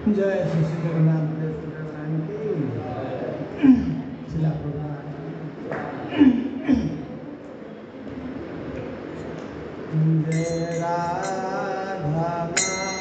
जय श्री श्री जगन्नाथ देव भगवान की शिला प्रभुपाद जय राधा माधव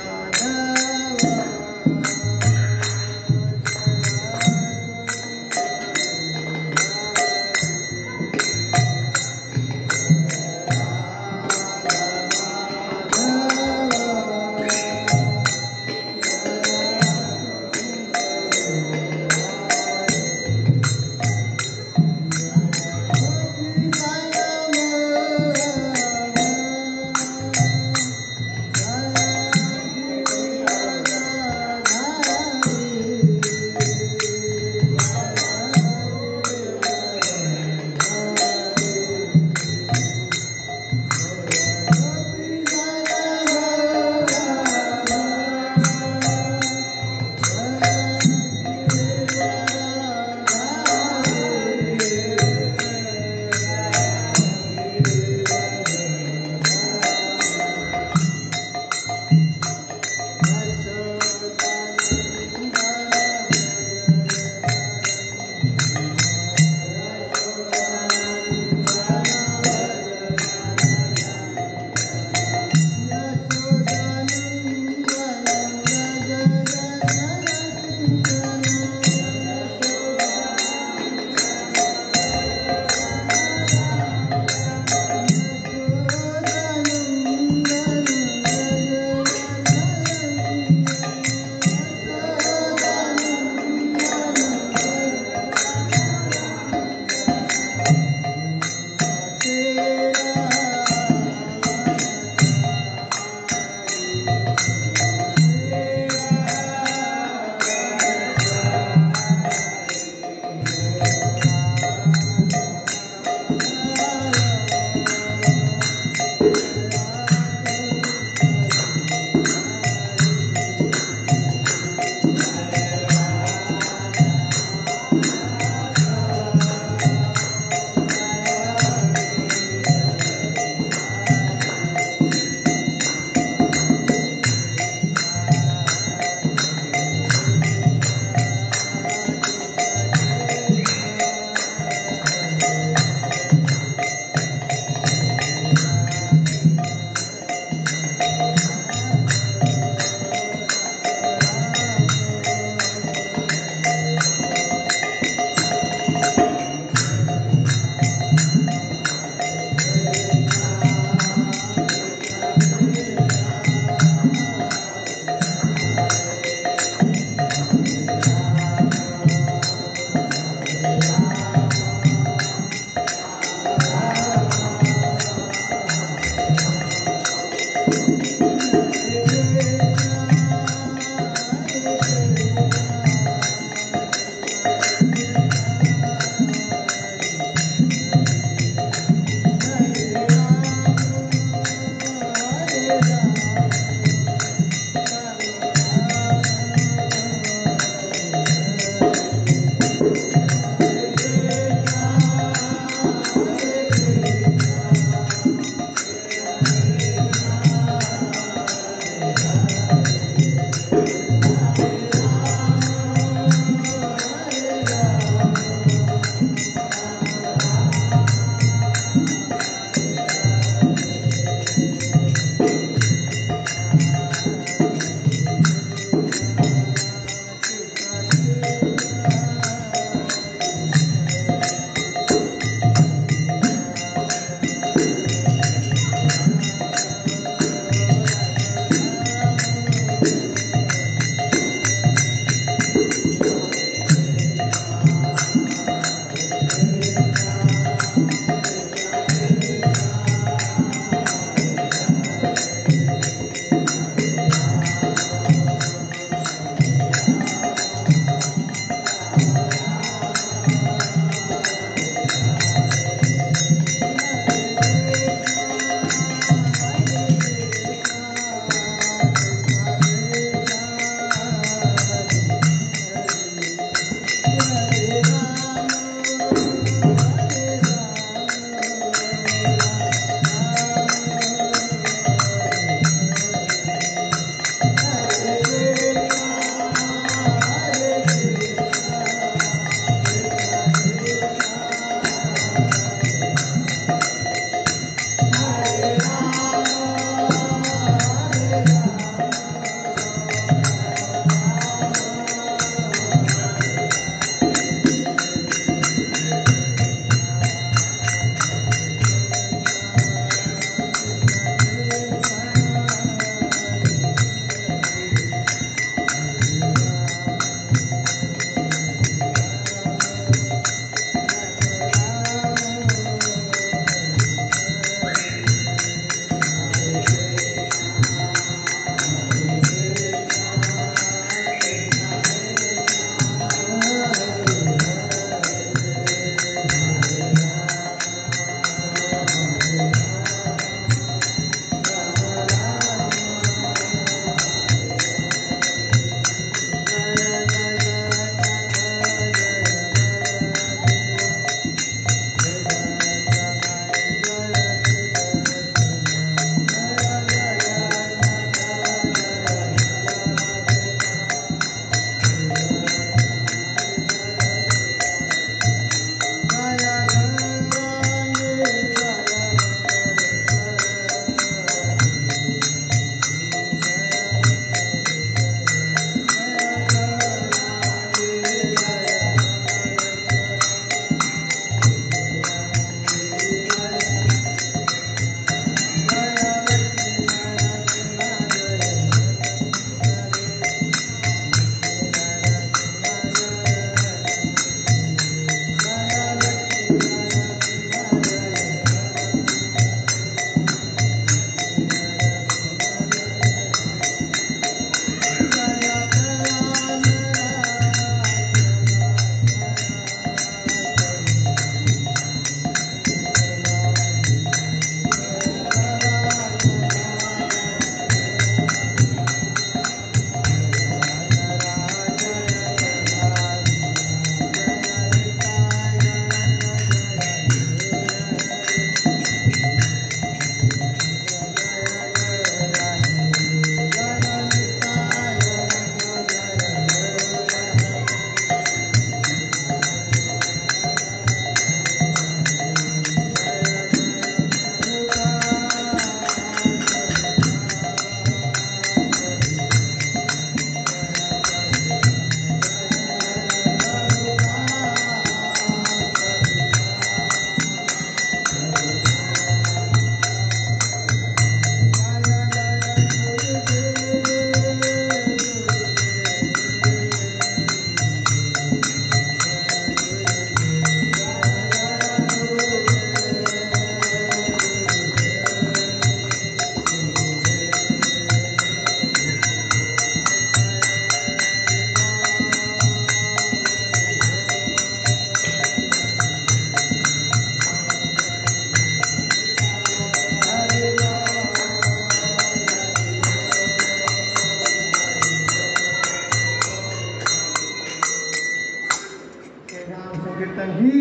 कीर्तन की,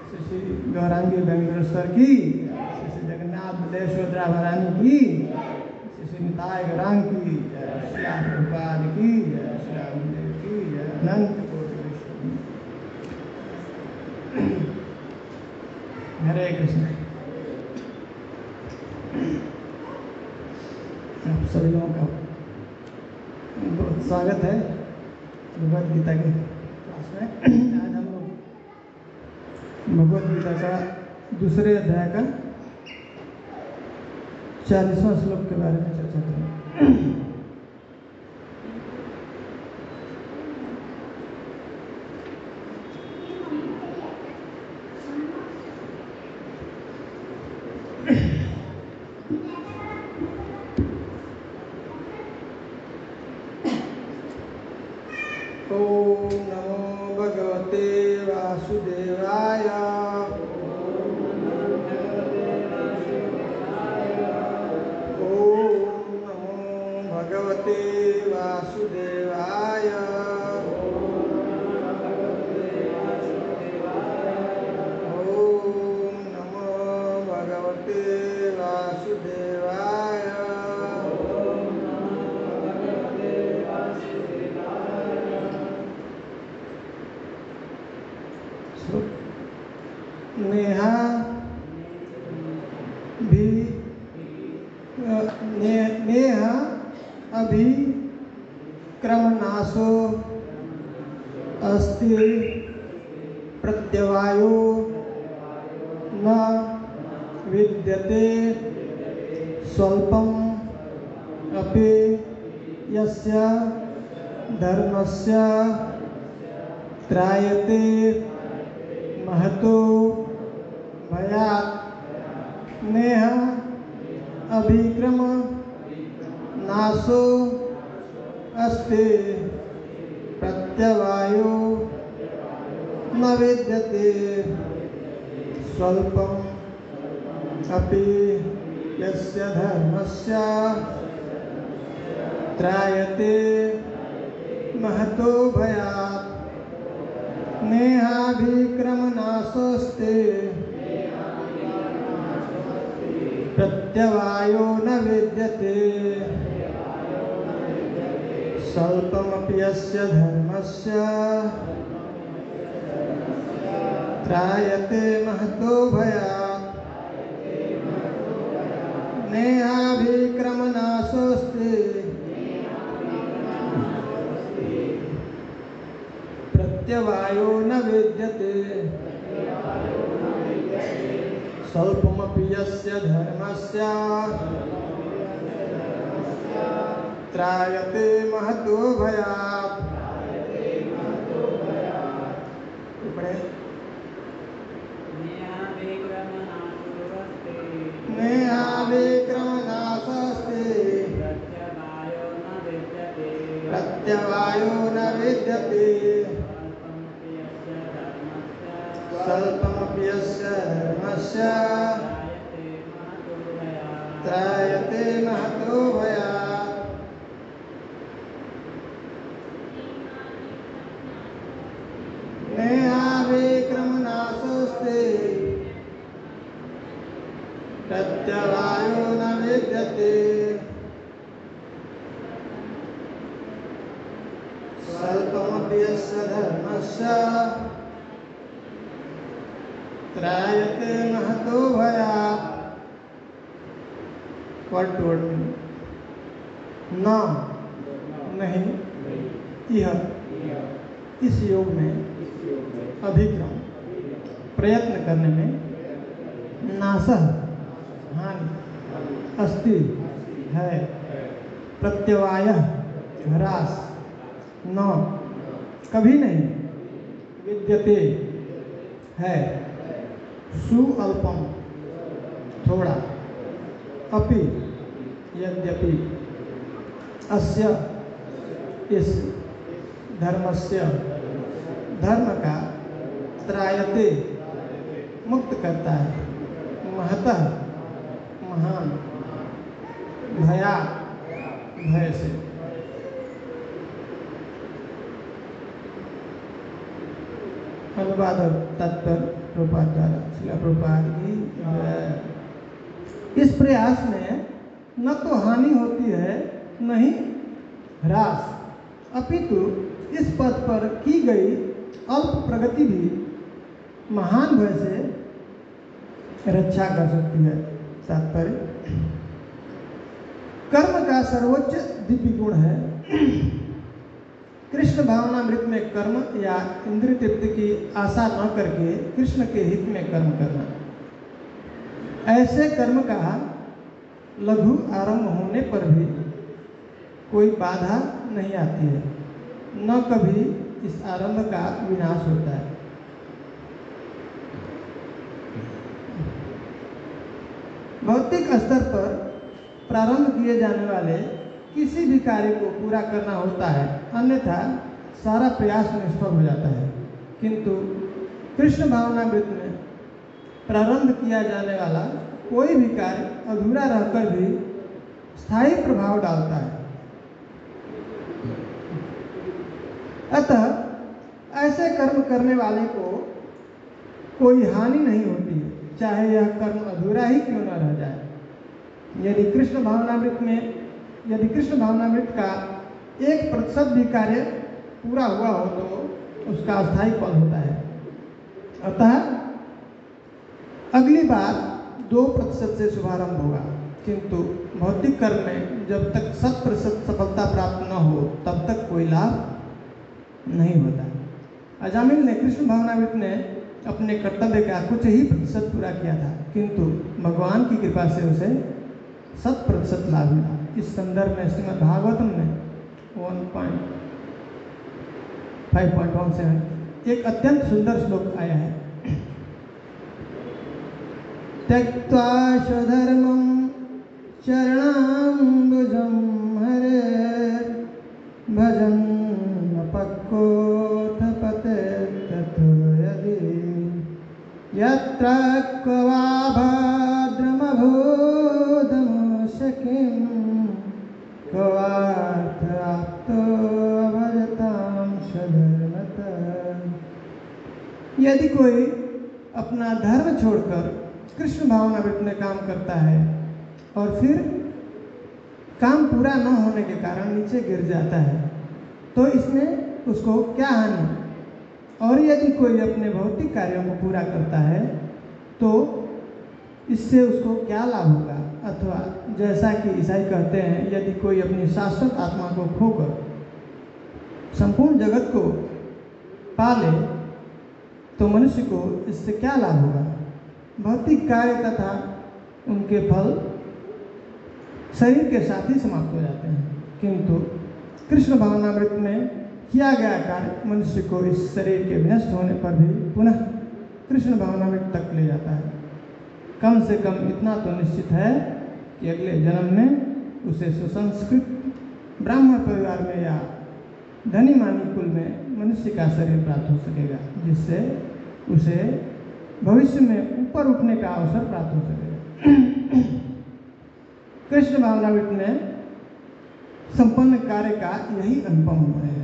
श्री श्री गौरांगी वेंकटेश्वर की, श्री श्री जगन्नाथ बलेश्वर महारानी की, श्री श्री निताय गौरांग की, श्री प्रभुपाद की, श्री रामदेव की, अनंत कोटि वैष्णव। हरे कृष्ण। आप सभी लोगों का बहुत स्वागत है भगवद गीता के क्लास में। आज हम लोग भगवद गीता का दूसरे अध्याय का 40वां श्लोक के बारे में चर्चा करेंगे। ओम नमो भगवते वासुदेवाय। ओम नमो भगवते वासुदेवाय। ओम नमो भगवते वासुदेवाय। नेहा भी नेहा अभी क्रमनाशो अस्ति प्रत्यवायो न विद्यते स्वल्पम अपि यस्य धर्मस्य त्रायते महतो भयात्। नेह अभिक्रम नाशो अस्ति प्रत्यवायो न विद्यते स्वल्पम अपि यस्य धर्मस्य त्रायते महतो भयात्। नेहाभिक्रमनाशोऽस्ति प्रत्यवायो न विद्यते स्वल्पमपि यस्य धर्मस्य त्रायते महतो भयात्। नेहाभिक्रमनाशोऽस्ति प्रत्यवायो न विद्यते स्वल्पमपि यस्य धर्मस्य त्रायते महतो भयात्। नेहाभिक्रमनाशोऽस्ति प्रत्यवायो न विद्यते स्वल्पमपि यस्य धर्मस्य त्रायते महतो भयात्। नेहाभिक्रमनाशोऽस्ति प्रत्यवायो न विद्यते स्वल्पमपि यस्य धर्मस्य त्रायते महतो भयात्। वर्ड टू वर्ड में न नहीं यह इस योग में अभिक्रम प्रयत्न करने में नाशः हानि अस्ति है प्रत्यवायः ह्रास न कभी नहीं विद्यते है सुअल्पम थोड़ा अपि यद्यपि अस्य इस धर्मस्य धर्म का त्रायते मुक्त करता है महतः महान भया भय से। अनुवाद और तात्पर्य प्रभुपाद द्वारा। श्रील प्रभुपाद की इस प्रयास में न तो हानि होती है न ही ह्रास, अपितु इस पथ पर की गई अल्प प्रगति भी महान भय से रक्षा कर सकती है। तात्पर्य, कर्म का सर्वोच्च दिव्य गुण है कृष्ण भावनामृत में कर्म या इंद्रिय तृप्ति की आशा न करके कृष्ण के हित में कर्म करना। ऐसे कर्म का लघु आरंभ होने पर भी कोई बाधा नहीं आती है, न कभी इस आरंभ का विनाश होता है। भौतिक स्तर पर प्रारंभ किए जाने वाले किसी भी कार्य को पूरा करना होता है, अन्यथा सारा प्रयास निष्फल हो जाता है। किंतु कृष्ण भावनामृत में प्रारंभ किया जाने वाला कोई भी कार्य अधूरा रहकर भी स्थायी प्रभाव डालता है। अतः ऐसे कर्म करने वाले को कोई हानि नहीं होती है, चाहे यह कर्म अधूरा ही क्यों न रह जाए। यदि कृष्ण भावनामृत का 1% भी कार्य पूरा हुआ हो तो उसका अस्थायी फल होता है। अतः अगली बार 2% से शुभारंभ होगा, किंतु भौतिक कर्म में जब तक 100% सफलता प्राप्त न हो तब तक कोई लाभ नहीं होता। अजामिल ने कृष्ण भावनामृत में अपने कर्तव्य का कुछ ही प्रतिशत पूरा किया था, किंतु भगवान की कृपा से उसे 100% लाभ मिला। इस संदर्भ में श्रीमद् भागवतम में 5.17 एक अत्यंत सुंदर श्लोक आया है। त्यक्त्वा स्वधर्मं चरणाम्बुजं हरेर् भजन् अपक्वोऽथ पतेत्ततो यदि यत्र क्व वा भद्रमभूतमस्य किं क्व वार्थाप्तो भजतां स्वधर्मतः। यदि कोई अपना धर्म छोड़कर कृष्ण भावनामृत में काम करता है और फिर काम पूरा न होने के कारण नीचे गिर जाता है तो इसमें उसको क्या हानि। और यदि कोई अपने भौतिक कार्यों को पूरा करता है तो इससे उसको क्या लाभ होगा। अथवा जैसा कि ईसाई कहते हैं, यदि कोई अपनी शाश्वत आत्मा को खोकर संपूर्ण जगत को पा ले तो मनुष्य को इससे क्या लाभ होगा। भौतिक कार्य तथा उनके फल शरीर के साथ ही समाप्त हो जाते हैं, किंतु कृष्ण भावनामृत में किया गया कार्य मनुष्य को इस शरीर के विनष्ट होने पर भी पुनः कृष्ण भावनामृत तक ले जाता है। कम से कम इतना तो निश्चित है कि अगले जन्म में उसे सुसंस्कृत ब्राह्मण परिवार में या धनी मानी कुल में मनुष्य का शरीर प्राप्त हो सकेगा, जिससे उसे भविष्य में ऊपर उठने का अवसर प्राप्त हो सकेगा। कृष्ण भावनामृत में संपन्न कार्य का यही अनुपम है।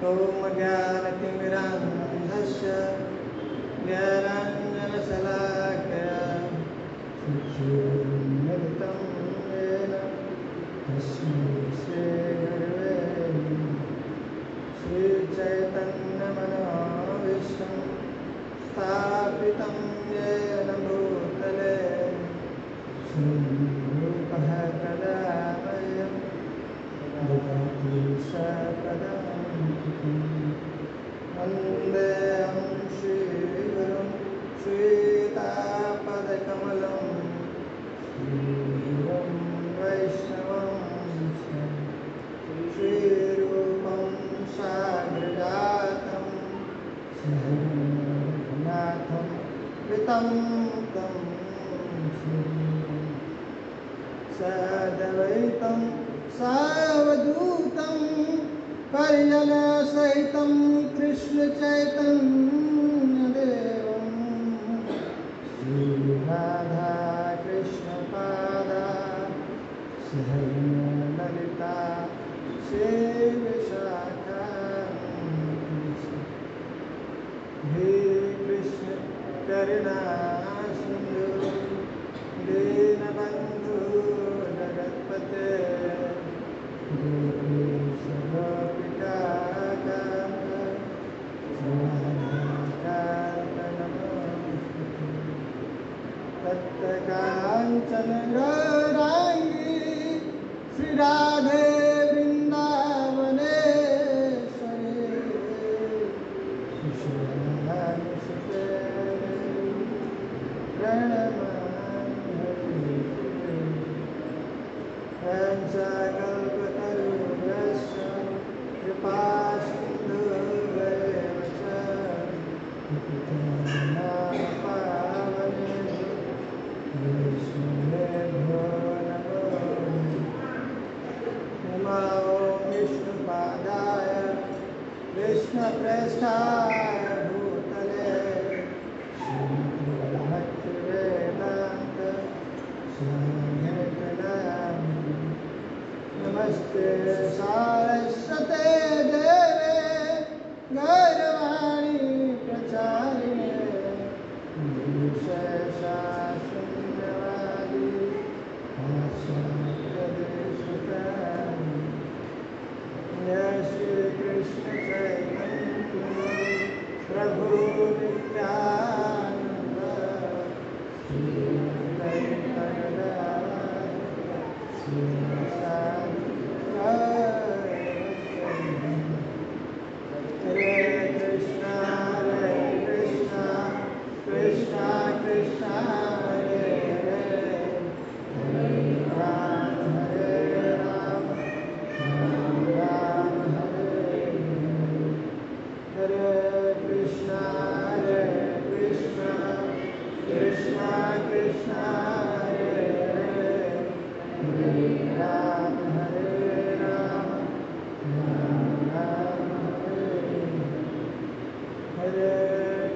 ओम ज्ञानतिमिरान्धस्य ज्ञानाञ्जनशलाकया चक्षुरुन्मिलितं येन तस्मै श्रीगुरवे श्रीचैतन्यमनोभीष्टं स्थापितं येन भूतले स्वरूपः कदा मह्यं ददाति सपदं वन्देऽहं श्रीगुरुं श्रीतापदकमलं श्रीगुरुं वैष्णवं श्रीरूपं साग्रजातं सहनाथं कृतं तं सद्वैतं सावधूतं परिजनसहितं कृष्णचैतन्यदेवं श्रीराधाकृष्णपादा सहगण ललिता शिव शाखा हे कृष्ण करुणा सिंधु दीनबंधु जगत्पते गोपीश गोपिकाकांत राधाकांत नमोस्तुते तप्तकांचन गौरांगी श्री राधे वृंदावनेश्वरी सुषमानुसुते प्रणमामि हरिप्रिये पंचकल्पतरुभ्यश्च कृपासिन्धुभ्येव च पतितानां पावनेभ्यो वैष्णवेभ्यो नमो नमः। विष्णुपादाय कृष्णप्रेष्ठाय भूतले श्रीमते भक्तिवेदान्त स्वामिने नमस्ते सारस्वते देवे गौरवाणी प्रचारिणे निर्विशेषशून्यवादी आश्रमप्रदेशकारिणे जय श्री कृष्ण चैतन्य प्रभु नित्यानंद श्री अद्वैत गदाधर श्रीवासादि हरे कृष्णा कृष्णा कृष्णा हरे हरे हरे राम राम राम हरे हरे कृष्णा कृष्णा कृष्णा हरे हरे हरे राम राम राम हरे हरे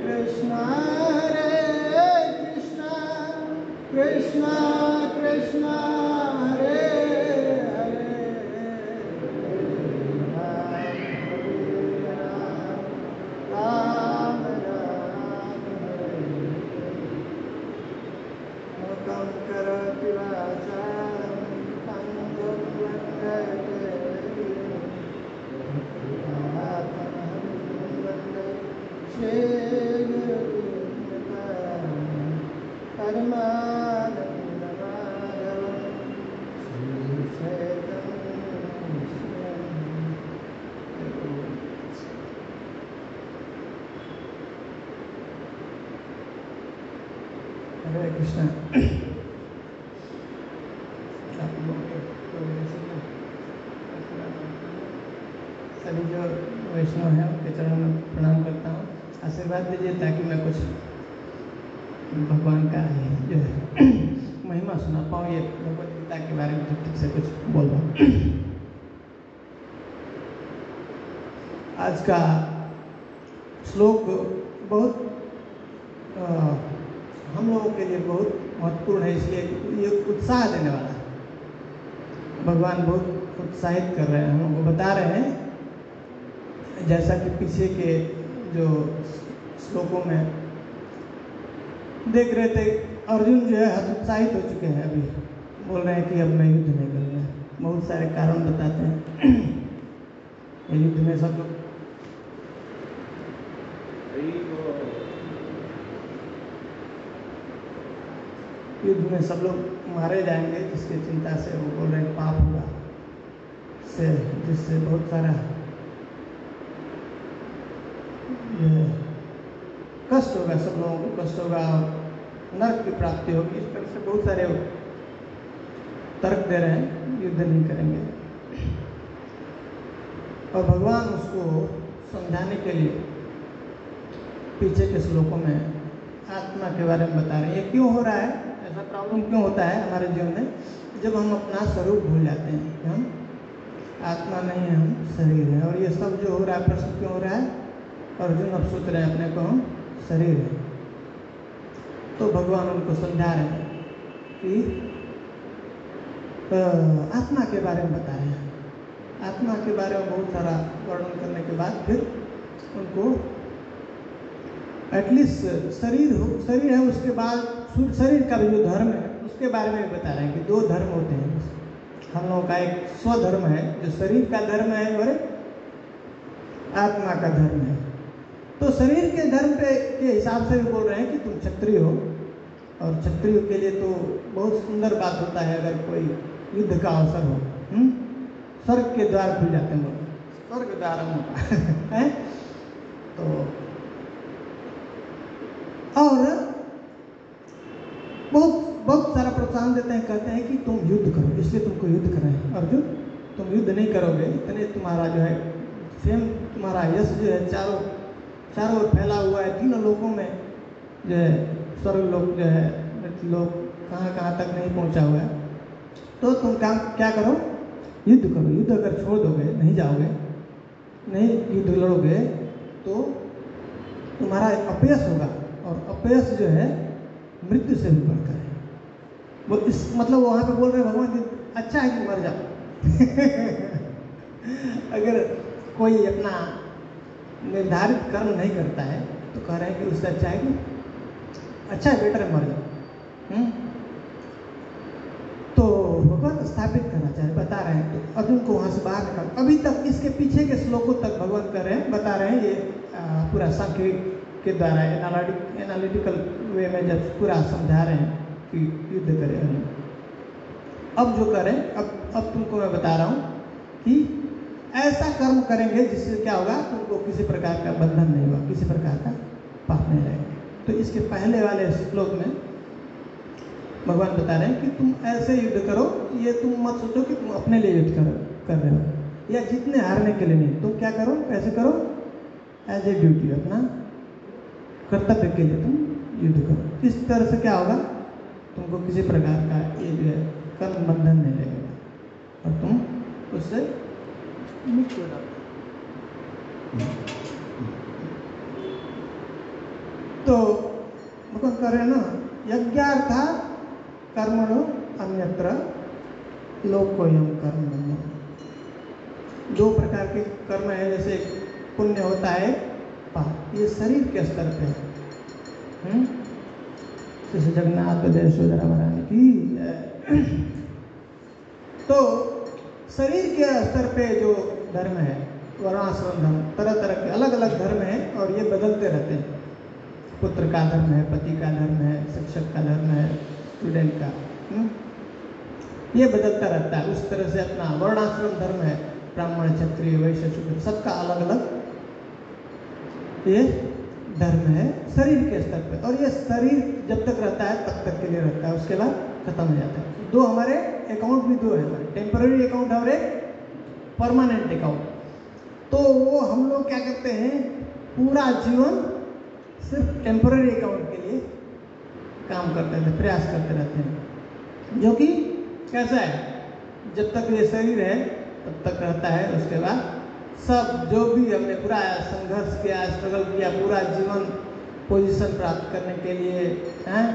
कृष्णा कृष्णा कृष्णा हरे हरे राम राम हरे मुखं करोति वाचालं पङ्गुं लङ्घयते भक्तिभावमहं वन्दे श्रीगुरुं परमानन्दमाधवं हरे कृष्णा। सभी जो वैष्णव हैं उनके चरणों में प्रणाम करता हूँ। आशीर्वाद दीजिए ताकि मैं कुछ भगवान का जो है महिमा सुना पाऊँ, ये भगवद गीता के बारे में ठीक से कुछ बोल पाऊँ। आज का श्लोक बहुत हम लोगों के लिए बहुत महत्वपूर्ण है, इसलिए ये उत्साह देने वाला है। भगवान बहुत उत्साहित कर रहे हैं, हम लोगों को बता रहे हैं, जैसा कि पीछे के जो श्लोकों में देख रहे थे। अर्जुन जो है हतोत्साहित हो चुके हैं, अभी बोल रहे हैं कि अब मैं युद्ध नहीं करूँगा। बहुत सारे कारण बताते हैं। युद्ध में सब लोग मारे जाएंगे, जिसकी चिंता से वो बोल रहे हैं पाप होगा, जिससे बहुत सारा कष्ट होगा, सब लोगों को कष्ट होगा और नरक की प्राप्ति होगी। इस तरह से बहुत सारे तर्क दे रहे हैं, युद्ध नहीं करेंगे। और भगवान उसको समझाने के लिए पीछे के श्लोकों में आत्मा के बारे में बता रहे हैं। ये क्यों हो रहा है, ऐसा प्रॉब्लम क्यों होता है हमारे जीवन में, जब हम अपना स्वरूप भूल जाते हैं कि हम आत्मा नहीं है, हम शरीर है। और ये सब जो हो रहा है, प्रश्न क्यों हो रहा है? अर्जुन अब सोच रहे हैं अपने को हम शरीर है। तो भगवान उनको समझा रहे हैं कि आत्मा के बारे में बता रहे हैं। आत्मा के बारे में बहुत सारा वर्णन करने के बाद फिर उनको एटलीस्ट शरीर है, उसके बाद शरीर का भी जो धर्म है उसके बारे में बता रहे हैं कि दो धर्म होते हैं। हम लोगों का एक स्वधर्म है जो शरीर का धर्म है और आत्मा का धर्म है। तो शरीर के धर्म के हिसाब से भी बोल रहे हैं कि तुम क्षत्रिय हो, और क्षत्रिय के लिए तो बहुत सुंदर बात होता है अगर कोई युद्ध का अवसर हो, स्वर्ग के द्वार खुल जाते हैं, स्वर्ग द्वार है। तो और बहुत सारा प्रोत्साहन देते हैं, कहते हैं कि तुम युद्ध करो, इसलिए तुमको युद्ध कर रहे हैं। अर्जुन, तुम युद्ध नहीं करोगे, इतने तुम्हारा जो है फेम, तुम्हारा यश जो है चारों ओर फैला हुआ है, तीनों लोकों में जो है, स्वर्ग लोक जो है, लोग कहाँ तक नहीं पहुंचा हुआ है। तो तुम काम क्या करो, युद्ध करो। युद्ध अगर छोड़ दोगे, नहीं जाओगे, नहीं युद्ध लड़ोगे तो तुम्हारा अपयश होगा, और अपयश जो है मृत्यु से भी बढ़कर है। वो इस मतलब वहाँ पे बोल रहे हैं भगवान कि अच्छा है कि मर जाओ। अगर कोई अपना निर्धारित कर्म नहीं करता है तो कह रहे हैं कि उससे अच्छा है कि अच्छा है, बेटर है मर जाओ। तो भगवान स्थापित करना चाहे, बता रहे हैं। तो अर्जुन को वहाँ से बाहर निकाल। अभी तक इसके पीछे के श्लोकों तक भगवान कर रहे हैं, बता रहे हैं, ये पूरा सांख्य के द्वारा एनालिटिकल वे में जब पूरा समझा रहे हैं कि युद्ध करें। अब जो करें, अब तुमको मैं बता रहा हूँ कि ऐसा कर्म करेंगे जिससे क्या होगा, तुमको किसी प्रकार का बंधन नहीं होगा, किसी प्रकार का पाप नहीं लगेगा। तो इसके पहले वाले श्लोक में भगवान बता रहे हैं कि तुम ऐसे युद्ध करो, ये तुम मत सोचो कि तुम अपने लिए युद्ध कर रहे हो या जितने हारने के लिए नहीं। तुम क्या करो, कैसे करो, एज ए ड्यूटी, अपना कर्तव्य के लिए तुम युद्ध करो। इस तरह से क्या होगा, तुमको किसी प्रकार का ये जो है कर्म बंधन नहीं लगेगा और तुम उससे मुक्त हो जाओगे। तो भगवान कह रहे हैं ना, यज्ञार्था कर्मणो अन्यत्र लोकोयम कर्म। दो प्रकार के कर्म है, जैसे पुण्य होता है, पाप, ये शरीर के स्तर पे है। जैसे जगन्नाथ बलदेव सुभद्रा महारानी की। तो शरीर के स्तर पे जो धर्म है, वर्णाश्रम धर्म, तरह तरह के अलग अलग धर्म है और ये बदलते रहते हैं। पुत्र का धर्म है, पति का धर्म है, शिक्षक का धर्म है, स्टूडेंट का, ये बदलता रहता है। उस तरह से अपना वर्णाश्रम धर्म है, ब्राह्मण, क्षत्रिय, वैश्य, शूद्र, सबका अलग अलग ये धर्म है शरीर के स्तर पे। और ये शरीर जब तक रहता है तब तक के लिए रहता है, उसके बाद खत्म हो जाता है। दो हमारे अकाउंट भी दो है, हमारे टेम्पररी अकाउंट और एक परमानेंट अकाउंट। तो वो हम लोग क्या करते हैं, पूरा जीवन सिर्फ टेम्पररी अकाउंट के लिए काम करते रहते, प्रयास करते रहते हैं, जो कि कैसा है, जब तक ये शरीर है तब तक रहता है, उसके बाद सब जो भी हमने पूरा संघर्ष किया, स्ट्रगल किया, पूरा जीवन पोजीशन प्राप्त करने के लिए, हैं,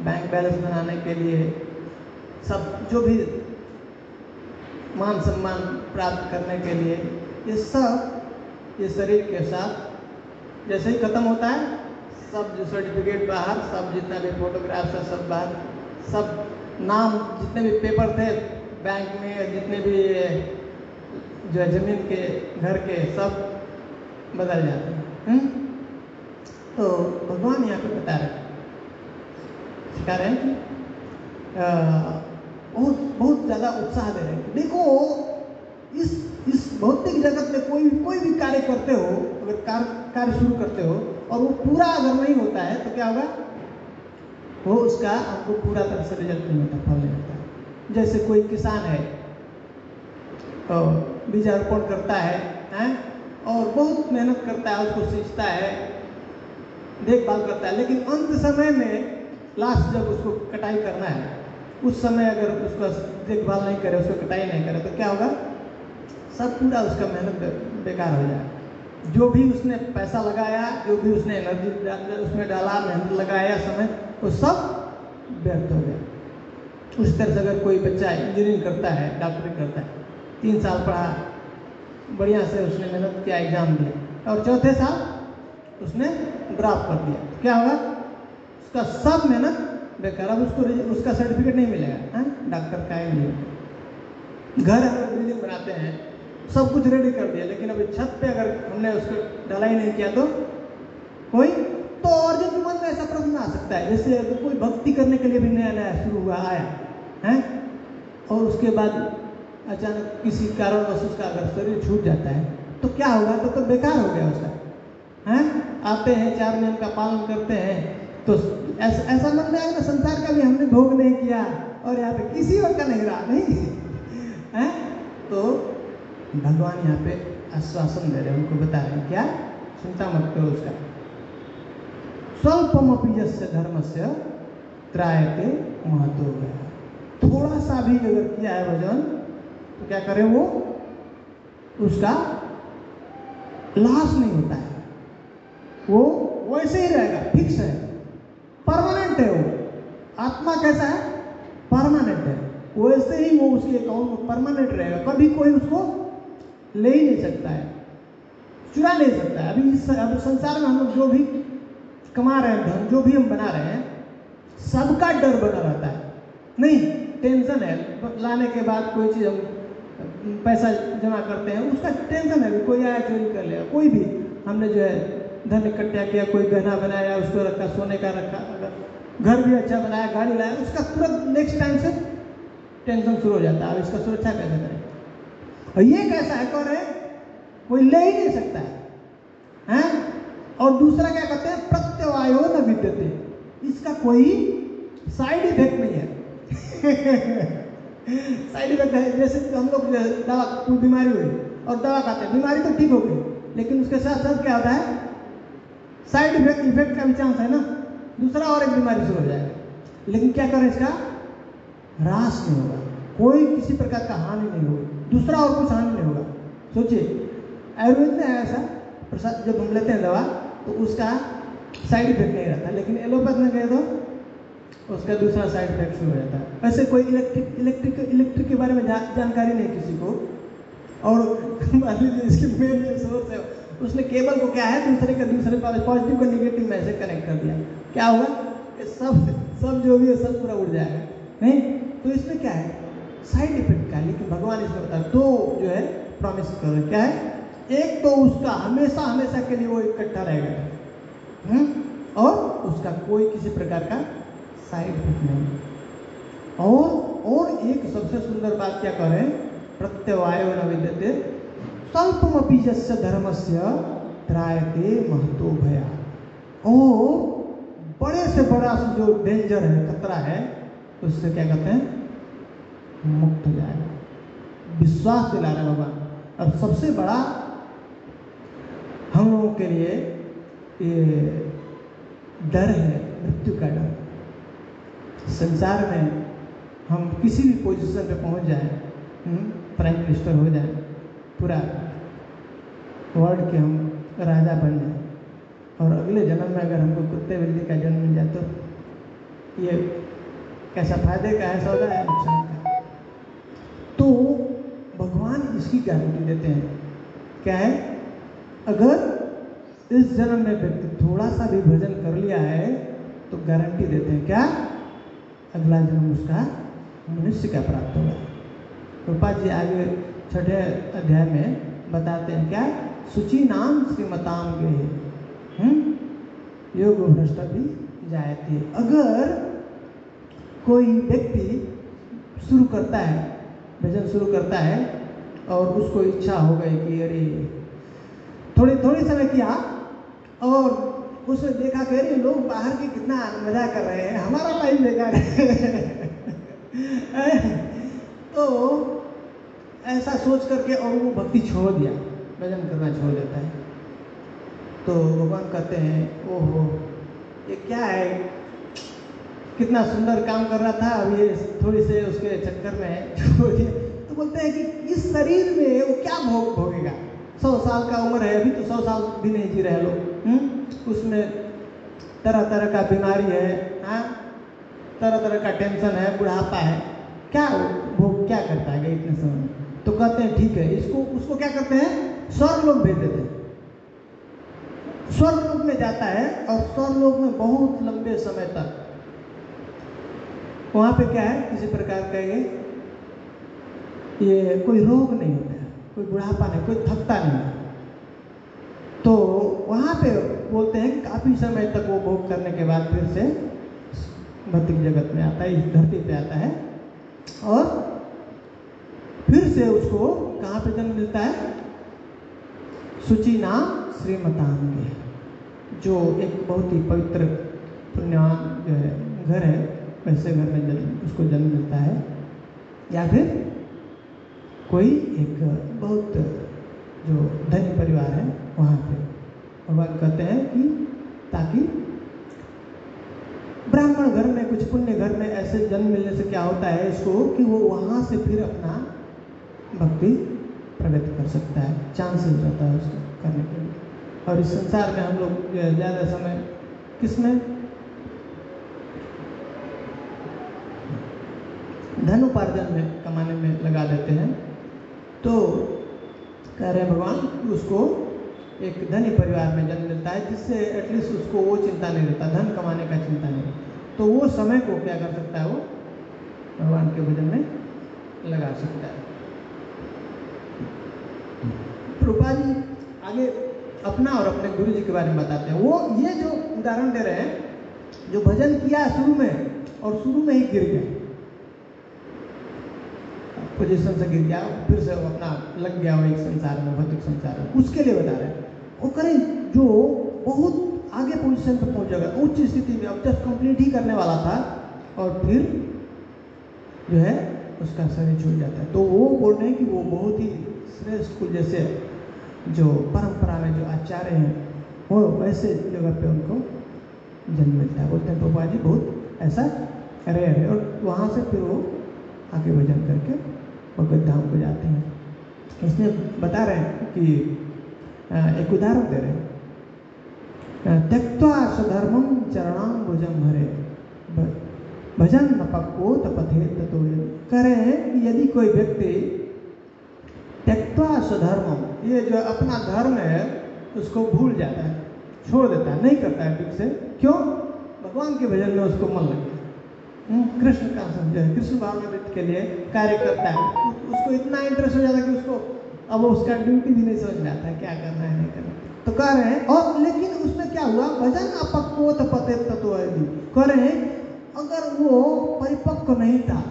बैंक बैलेंस बनाने के लिए, सब जो भी मान सम्मान प्राप्त करने के लिए, ये सब ये शरीर के साथ जैसे ही खत्म होता है, सब जो सर्टिफिकेट बाहर, सब जितना भी फोटोग्राफ्स है सब बाहर, सब नाम जितने भी पेपर थे बैंक में, जितने भी जो है ज़मीन के, घर के, सब बदल जाते हैं। तो भगवान यहाँ पे बता रहे सिखा रहे हैं कि बहुत ज़्यादा उत्साह दे रहे हैं। देखो, इस भौतिक जगत में कोई भी कार्य करते हो, अगर कार्य शुरू करते हो और वो पूरा अगर नहीं होता है तो क्या होगा, वो उसका आपको पूरा तरह से रिजल्ट नहीं होता, फल नहीं होता। जैसे कोई किसान है, बीजारोपण करता है, और बहुत मेहनत करता है, उसको सींचता है, देखभाल करता है, लेकिन अंत समय में लास्ट जब उसको कटाई करना है, उस समय अगर उसका देखभाल नहीं करे, उसको कटाई नहीं करे, तो क्या होगा, सब पूरा उसका मेहनत बेकार हो जाए। जो भी उसने पैसा लगाया, जो भी उसने एनर्जी उसमें डाला, मेहनत लगाया, समय, वो सब व्यर्थ हो गया। उस तरह से अगर कोई बच्चा इंजीनियरिंग करता है, डॉक्टरी करता है, 3 साल पढ़ा, बढ़िया से उसने मेहनत किया, एग्ज़ाम दिया, और चौथे साल उसने ड्रॉप कर दिया, तो क्या होगा? उसका सब मेहनत बेकार। अब उसका सर्टिफिकेट नहीं मिलेगा, डॉक्टर का इंजीनियर। घर अगर बिल्डिंग बनाते हैं, सब कुछ रेडी कर दिया, लेकिन अभी छत पे अगर हमने उसको ढलाई नहीं किया तो कोई तो और जो मन में ऐसा प्रश्न आ सकता है, जैसे कोई भक्ति करने के लिए भी नया नया शुरू हुआ आया है, और उसके बाद अचानक किसी कारणवश उसका अगर शरीर छूट जाता है तो क्या होगा? तो बेकार हो गया उसका, आते हैं 4 नियम का पालन करते हैं, तो ऐसा मन में आएगा, संसार का भी हमने भोग नहीं किया और यहाँ पे किसी और का नहीं रहा, नहीं तो भगवान यहाँ पे आश्वासन दे रहे हैं, उनको बता रहे हैं क्या? चिंता मत करो उसका। स्वल्पमपि यस्य धर्मस्य त्रायते महतो गया। थोड़ा सा भी अगर किया है भजन तो क्या करे? वो उसका लॉस नहीं होता है, वो वैसे ही रहेगा, फिक्स है, परमानेंट है। वो आत्मा कैसा है? परमानेंट है, वैसे ही वो उसके अकाउंट में परमानेंट रहेगा, कभी कोई उसको ले ही नहीं सकता है, चुरा नहीं सकता है। अभी संसार में हम लोग जो भी कमा रहे हैं, धन जो भी हम बना रहे हैं, सबका डर बना रहता है, नहीं टेंशन है, लाने के बाद कोई चीज़ हम पैसा जमा करते हैं, उसका टेंशन है, कोई आया चोरी कर लिया, कोई भी हमने जो है धन इकट्ठा किया, कोई गहना बनाया, उसको रखा, सोने का रखा, घर भी अच्छा बनाया, गाड़ी लाया, उसका तुरंत नेक्स्ट टाइम से टेंशन शुरू हो जाता है, अब इसका सुरक्षा कैसे करें? और ये कैसा है? कौन है? कोई ले ही नहीं सकता है, और दूसरा क्या कहते हैं? प्रत्यवायो न विद्यते, इसका कोई साइड इफेक्ट नहीं है। साइड इफेक्ट है, जैसे हम लोग दवा, कोई बीमारी हुई और दवा खाते हैं, बीमारी तो ठीक हो गई, लेकिन उसके साथ साथ क्या होता है? साइड इफेक्ट का भी चांस है ना, दूसरा और एक बीमारी शुरू हो जाएगा। लेकिन क्या करें? इसका ह्रास नहीं होगा, कोई किसी प्रकार का हानि नहीं होगी, दूसरा और कुछ हानि नहीं होगा। सोचिए आयुर्वेद में है ऐसा, प्रसाद जब हम लेते हैं दवा तो उसका साइड इफेक्ट नहीं रहता, लेकिन एलोपैथ में कहे तो उसका दूसरा साइड इफेक्ट शुरू हो जाता है। ऐसे कोई इलेक्ट्रिक के बारे में जानकारी नहीं किसी को, और मान लीजिए इसकी मेन जो सोर्स है, उसने केबल को क्या है दूसरे पॉजिटिव को निगेटिव में ऐसे कनेक्ट कर दिया, क्या होगा? सब जो भी है सब पूरा उड़ जाएगा, नहीं? तो इसमें क्या है? साइड इफेक्ट का। लेकिन भगवान इसमें बता दो जो है प्रॉमिस कर रहे, क्या है? एक तो उसका हमेशा के लिए वो इकट्ठा रहेगा, और उसका कोई किसी प्रकार का साइड इफेक्ट नहीं। और एक सबसे सुंदर बात क्या करें? प्रत्यवायो न विद्यते स्वल्पमपि यस्य धर्मस्य त्रायते महतो भया। और बड़े से बड़ा जो डेंजर है, खतरा है, उससे क्या कहते हैं? मुक्त हो जाएगा। विश्वास दिला रहे भगवान। अब सबसे बड़ा हम लोगों के लिए ये डर है, मृत्यु का डर। संसार में हम किसी भी पोजीशन पे पहुंच जाए, प्राइम मिनिस्टर हो जाए, पूरा वर्ल्ड के हम राजा बन जाए, और अगले जन्म में अगर हमको कुत्ते बिल्ली का जन्म मिल जाए तो ये कैसा फायदे का है सौदा है, नुकसान का। तो भगवान इसकी गारंटी देते हैं, क्या है? अगर इस जन्म में व्यक्ति थोड़ा सा भी भजन कर लिया है तो गारंटी देते हैं, क्या? अगला जन्म उसका मनुष्य का प्राप्त होगा। रूपा जी आगे 6ठे अध्याय में बताते हैं, क्या? शुचि नाम श्रीमताम गे योग भ्रष्ट भी जायते। अगर कोई व्यक्ति शुरू करता है, भजन शुरू करता है, और उसको इच्छा हो गई कि अरे थोड़ी समय किया और उसने देखा कि अरे लोग बाहर के कितना मजा कर रहे हैं, हमारा टाइम बेकार है तो ऐसा सोच करके और वो भक्ति छोड़ दिया, भजन करना छोड़ देता है, तो भगवान कहते हैं ओहो ये क्या है, कितना सुंदर काम कर रहा था, अब ये थोड़ी से उसके चक्कर में छोड़ दिया। तो बोलते हैं कि इस शरीर में वो क्या भोगेगा? 100 साल का उम्र है, अभी तो 100 साल भी नहीं जी रहे लोग, उसमें तरह तरह का बीमारी है, तरह तरह का टेंशन है, बुढ़ापा है, क्या भोग क्या करता है इतने समय में? तो कहते हैं ठीक है, इसको उसको क्या करते हैं, स्वर्ग लोक भेज देते हैं। स्वर्ग लोक में जाता है और स्वर्ग लोक में बहुत लंबे समय तक वहाँ पे क्या है, किसी प्रकार का ये कोई रोग नहीं होता है, कोई बुढ़ापा नहीं, कोई थकता नहीं है। तो वहाँ पे बोलते हैं कि काफ़ी समय तक वो भोग करने के बाद फिर से भौतिक जगत में आता है, इस धरती पे आता है और फिर से उसको कहाँ पे जन्म मिलता है, शुचि नाम श्रीमतान के, जो एक बहुत ही पवित्र पुण्यवान जो है घर है, वैसे घर में उसको जन्म मिलता है। या फिर कोई एक बहुत जो धनी परिवार है वहाँ पे भगवान कहते हैं कि ताकि ब्राह्मण घर में, कुछ पुण्य घर में ऐसे जन्म मिलने से क्या होता है इसको कि वो वहाँ से फिर अपना भक्ति प्रगति कर सकता है, चांसेस रहता है उसको करने के लिए। और इस संसार में हम लोग ज़्यादा समय किसमें, धन उपार्जन में, कमाने में लगा देते हैं। तो कह रहे हैं भगवान कि उसको एक धनी परिवार में जन्म मिलता है, जिससे एटलीस्ट उसको वो चिंता नहीं रहता, धन कमाने का चिंता नहीं, तो वो समय को क्या कर सकता है, वो भगवान के भजन में लगा सकता है। प्रभुपाद जी आगे अपना और अपने गुरु जी के बारे में बताते हैं। वो ये जो उदाहरण दे रहे हैं, जो भजन किया शुरू में और शुरू में ही गिर गया, पोजीशन से गिर गया, फिर से वो अपना लग गया वो एक संसार में, भौतिक संसार में, उसके लिए बता रहे हैं। वो करें जो बहुत आगे पोजीशन पे पहुंच जाएगा, उच्च स्थिति में, अब जस्ट कंप्लीट ही करने वाला था और फिर जो है उसका शरीर छूट जाता है। तो वो बोल रहे हैं कि वो बहुत ही श्रेष्ठ कुल, जैसे जो परंपरा में जो आचार्य हैं वो वैसे जगह पे उनको जन्म मिलता है। बोलते हैं प्रभुपा जी बहुत ऐसा रेयर है, और वहाँ से फिर वो आगे भजन करके भगवत धाम को जाते हैं। इसमें बता रहे हैं कि एक उदाहरण दे रहे हैं, त्यक्त्वा स्वधर्मं चरणां भुजं हरे भजन न पक्को तपथे ततो। कह रहे हैं कि यदि कोई व्यक्ति त्यक्त्वा स्वधर्मं, ये जो अपना धर्म है उसको भूल जाता है, छोड़ देता है, नहीं करता है ठीक से, क्यों? भगवान के भजन में उसको मन लगता है, कृष्ण का जो है कृष्ण भावनामृत के लिए कार्य करता है, उसको इतना इंटरेस्ट हो जाता है कि उसको अब उसका ड्यूटी भी नहीं समझ में आता है क्या करना है नहीं करना। तो कह रहे हैं, और लेकिन उसमें क्या हुआ, भजन अपक्वो तपते ततो। कह रहे हैं अगर वो परिपक्व नहीं था,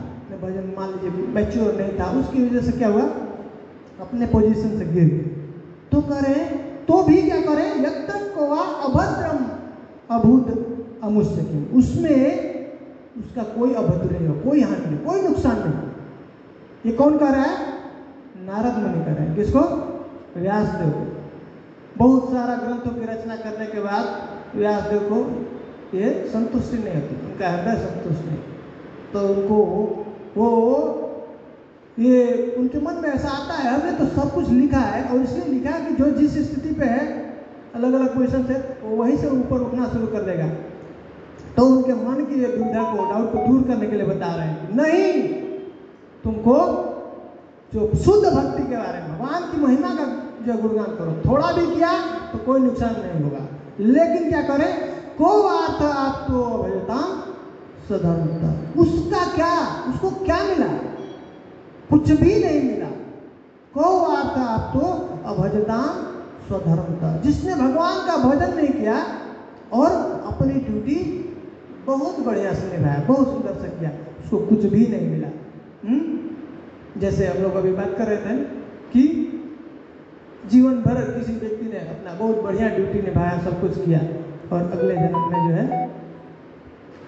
भजन मान लीजिए मैच्योर नहीं था, उसकी वजह से क्या हुआ, अपने पोजीशन से गिर गए। तो कह रहे हैं तो भी क्या करें, यत्र कोवा अभद्रम अभूत अमुष्यकिम, उसमें उसका कोई अभद्र नहीं हो, कोई हानि नहीं, कोई नुकसान नहीं। ये कौन कह रहा है, नारद मुनि कह रहे हैं। किसको? व्यासदेव को। बहुत सारा ग्रंथों की रचना करने के बाद व्यासदेव को ये संतुष्टि नहीं होती, उनका हृदय संतुष्ट नहीं, तो उनको वो ये उनके मन में ऐसा आता है, हमने तो सब कुछ लिखा है, और इसलिए लिखा है कि जो जिस स्थिति पे है, अलग अलग पोजीशन से, वो वहीं से ऊपर उठना शुरू कर देगा। तो उनके मन की ये दुविधा को, डाउट को दूर करने के लिए बता रहे हैं कि नहीं, तुमको जो शुद्ध भक्ति के बारे में, भगवान की महिमा का जो गुणगान करो, थोड़ा भी किया तो कोई नुकसान नहीं होगा, लेकिन क्या करें, को अर्थ आप तो अभयता सधर्मता, उसका क्या, उसको क्या मिला, कुछ भी नहीं मिला। को अर्थ आप तो अभजता स्वधर्मता, जिसने भगवान का भजन नहीं किया और अपनी ड्यूटी बहुत बढ़िया से निभाया, बहुत सुंदर से किया, उसको कुछ भी नहीं मिला। जैसे हम लोग अभी बात कर रहे थे कि जीवन भर किसी व्यक्ति ने अपना बहुत बढ़िया ड्यूटी निभाया, सब कुछ किया, और अगले जन्म में जो है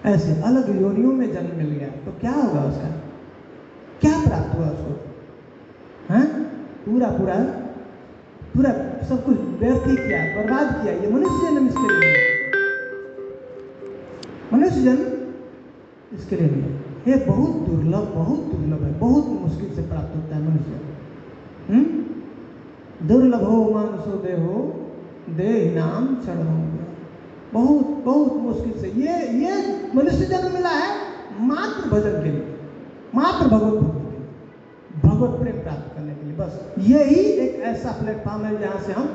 ऐसे अलग योनियों में जन्म मिल गया, तो क्या होगा उसका, क्या प्राप्त हुआ उसको? हाँ, पूरा सब कुछ व्यर्थ ही किया, बर्बाद किया। ये मनुष्य जन्म इसके लिए नहीं, मनुष्य जन्म इसके लिए नहीं, ये बहुत दुर्लभ है, बहुत मुश्किल से प्राप्त होता है मनुष्य। दुर्लभो मानुषो देहो देहिनाम क्षणो, बहुत मुश्किल से ये मनुष्य जन्म मिला है, मात्र भजन के लिए, मात्र भगवत भक्ति के लिए, भगवत प्रेम प्राप्त करने के लिए। बस यही एक ऐसा प्लेटफॉर्म है जहाँ से हम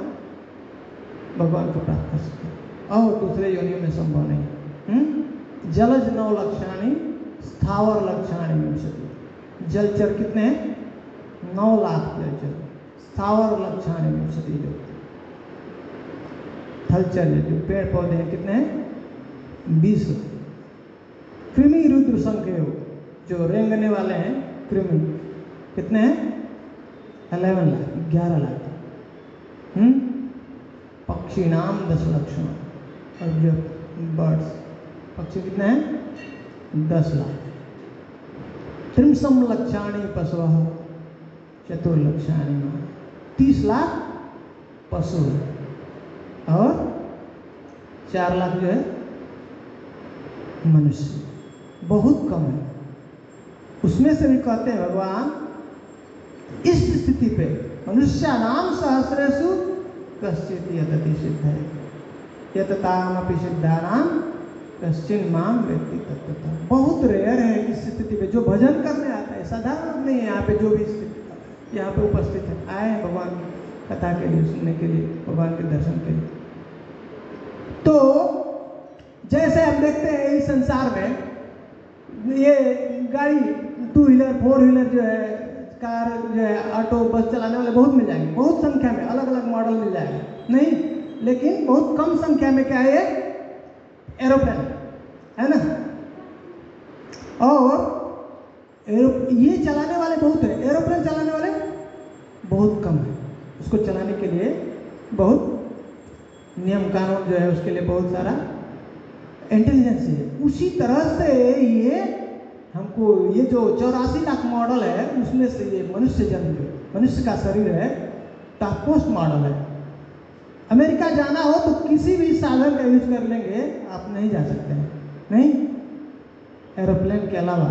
भगवान को प्राप्त कर सकते हैं और दूसरे योनियों में संभव नहीं। जलज 9 लक्षाणी स्थावर लक्षाणी विंशति। जलचर कितने हैं? 9 लाख जलचर। स्थावर लक्षाणी विंशति, जो थलचर जो पेड़ पौधे हैं कितने हैं? 20 लाख। कृमि रुद्र संख्यो, जो रेंगने वाले हैं कृमि, कितने हैं? 11 लाख, 11 लाख। पक्षी नाम 10 लक्षण, और जो बर्ड्स पक्षी कितने हैं? 10 लाख। त्रिंसम लक्षाणी पशु चतुर्लक्षाणी, 30 लाख पशु और 4 लाख जो है मनुष्य। बहुत कम है। उसमें से भी कहते हैं भगवान इस स्थिति पे मनुष्य नाम सहस्रेषु कश्चित यतति सिद्धये यततामपि सिद्धानाम कश्चिन माम वेत्ति तत्त्वतः। बहुत रेयर है इस स्थिति पे जो भजन करने आता है। साधारण नहीं है यहाँ पे जो भी स्थिति यहाँ पे उपस्थित है, आए हैं भगवान की कथा के लिए, सुनने के लिए, भगवान के दर्शन के लिए। तो जैसे हम देखते हैं इस संसार में ये गाड़ी 2 व्हीलर 4 व्हीलर जो है, कार जो है, ऑटो बस चलाने वाले बहुत मिल जाएंगे, बहुत संख्या में अलग अलग मॉडल मिल जाएगा, नहीं, लेकिन बहुत कम संख्या में क्या है? एरोप्लेन है ना। और ये चलाने वाले बहुत है, एरोप्लेन चलाने वाले बहुत कम है। उसको चलाने के लिए बहुत नियम कानून जो है, उसके लिए बहुत सारा इंटेलिजेंस है। उसी तरह से ये हमको ये जो 84 लाख मॉडल है उसमें से ये मनुष्य जन्म, मनुष्य का शरीर है, टॉपमोस्ट मॉडल है। अमेरिका जाना हो तो किसी भी साधन का यूज कर लेंगे, आप नहीं जा सकते हैं, नहीं, एरोप्लेन के अलावा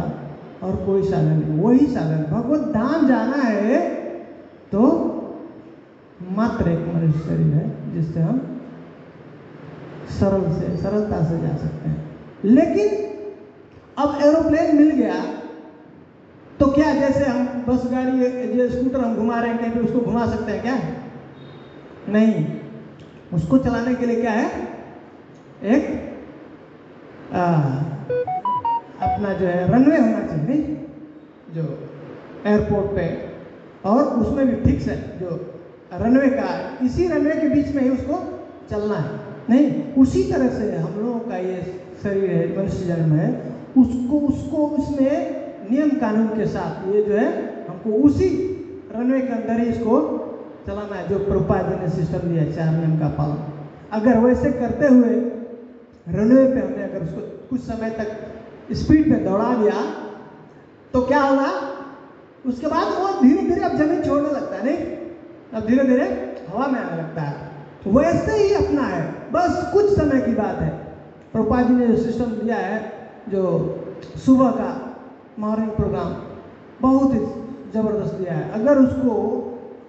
और कोई साधन नहीं। वही साधन भगवत धाम जाना है तो मात्र एक मनुष्य शरीर है जिससे हम सरलता से जा सकते हैं। लेकिन अब एरोप्लेन मिल गया तो क्या जैसे हम बस गाड़ी जो स्कूटर हम घुमा रहे हैं कहीं पे उसको घुमा सकते हैं क्या? नहीं। उसको चलाने के लिए क्या है? एक अपना जो है रनवे होना चाहिए, नहीं, जो एयरपोर्ट पे, और उसमें भी फिक्स है जो रनवे का, इसी रनवे के बीच में ही उसको चलना है, नहीं। उसी तरह से हम लोगों का ये शरीर है, मनुष्य जन्म है, उसको उसमें नियम कानून के साथ ये जो है हमको उसी रनवे के अंदर ही इसको चलाना है, जो प्रभुपाद जी ने सिस्टम दिया है 4 नियम का पालन। अगर वैसे करते हुए रनवे पे हमने अगर उसको कुछ समय तक स्पीड में दौड़ा दिया तो क्या होगा? उसके बाद वो धीरे धीरे अब जमीन छोड़ने लगता है, नहीं, अब धीरे धीरे हवा में आने लगता है। वैसे ही अपना है, बस कुछ समय की बात है। प्रभुपाद जी ने जो सिस्टम दिया है, जो सुबह का मॉर्निंग प्रोग्राम बहुत ही जबरदस्त दिया है, अगर उसको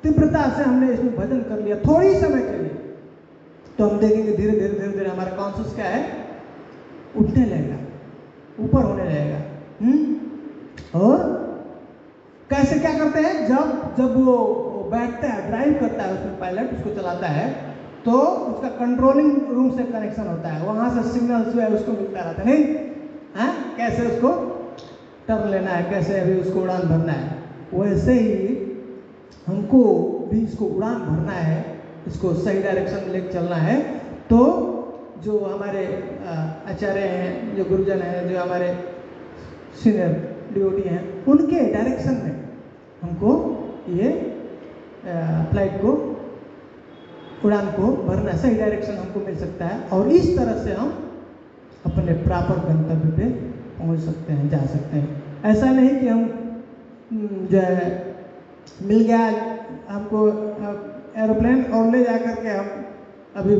तीव्रता से हमने इसमें भजन कर लिया थोड़ी समय के लिए तो हम देखेंगे धीरे धीरे हमारा कॉन्शियस क्या है? उठने लगेगा, ऊपर होने लगेगा। और कैसे क्या करते हैं? जब वो बैठता है, ड्राइव करता है, उसमें पायलट उसको चलाता है, तो उसका कंट्रोलिंग रूम से कनेक्शन होता है, वहाँ से सिग्नल जो है उसको मिलता रहता है, नहीं, हाँ, कैसे उसको टर्न लेना है, कैसे अभी उसको उड़ान भरना है। वैसे ही हमको भी इसको उड़ान भरना है, इसको सही डायरेक्शन में लेकर चलना है। तो जो हमारे आचार्य हैं, जो गुरुजन हैं, जो हमारे सीनियर डिवोटी हैं, उनके डायरेक्शन में हमको ये फ्लाइट को, उड़ान को भरना, सही डायरेक्शन हमको मिल सकता है, और इस तरह से हम अपने प्रॉपर गंतव्य पे पहुंच सकते हैं, जा सकते हैं। ऐसा नहीं कि हम जो है मिल गया हमको एरोप्लेन और ले जा करके हम अभी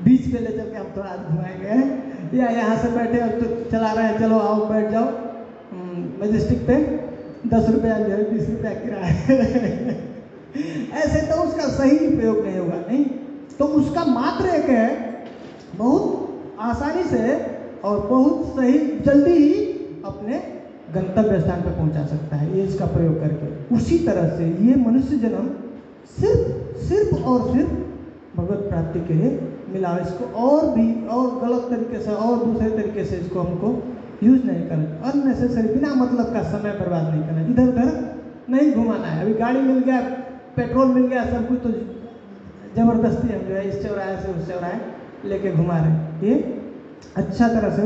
बीच पे ले चल के हम थोड़ा घुमाएंगे, या यहाँ से बैठे अब तो चला रहे हैं, चलो आओ बैठ जाओ मजेस्टिक पे, 10 रुपया जो है 20 रुपया किराया ऐसे तो उसका सही उपयोग नहीं होगा, नहीं। तो उसका मात्र एक है, बहुत आसानी से और बहुत सही जल्दी ही अपने गंतव्य स्थान पर पहुंचा सकता है, ये इसका प्रयोग करके। उसी तरह से ये मनुष्य जन्म सिर्फ और सिर्फ भगवत प्राप्ति के लिए मिला। इसको और भी और गलत तरीके से और दूसरे तरीके से इसको हमको यूज नहीं करना, अननेसेसरी बिना मतलब का समय बर्बाद नहीं करना, इधर उधर नहीं घुमाना है। अभी गाड़ी मिल गया, पेट्रोल मिल गया, सब कुछ, तो ज़बरदस्ती हम जो है इस चौराहे से उस चौराहे लेके घुमा रहे हैं, ये अच्छा तरह से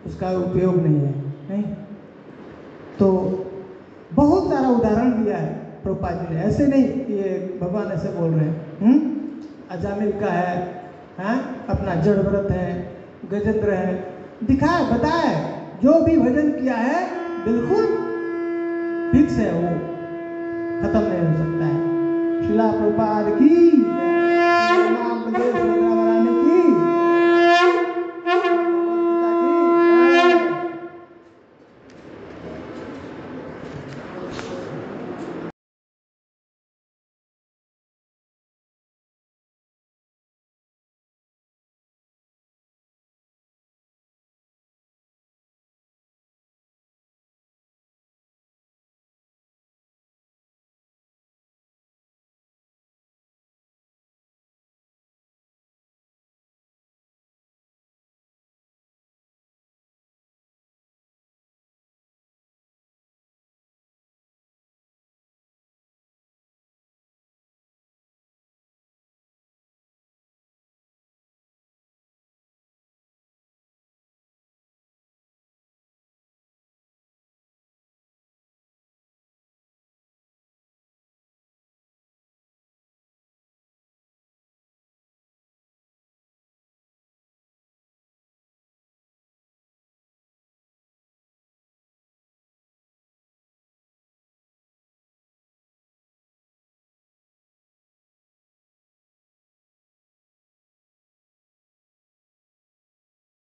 उसका उपयोग नहीं है। नहीं तो बहुत सारा उदाहरण दिया है प्रभुपाद जी ने, ऐसे नहीं कि ये भगवान ऐसे बोल रहे हैं। अजामिल का है, हाँ, अपना जड़ व्रत है, गजेंद्र है, दिखाए बताए, जो भी भजन किया है बिल्कुल फिक्स है, वो खत्म नहीं हो सकता है। श्रीला प्रभुपाद की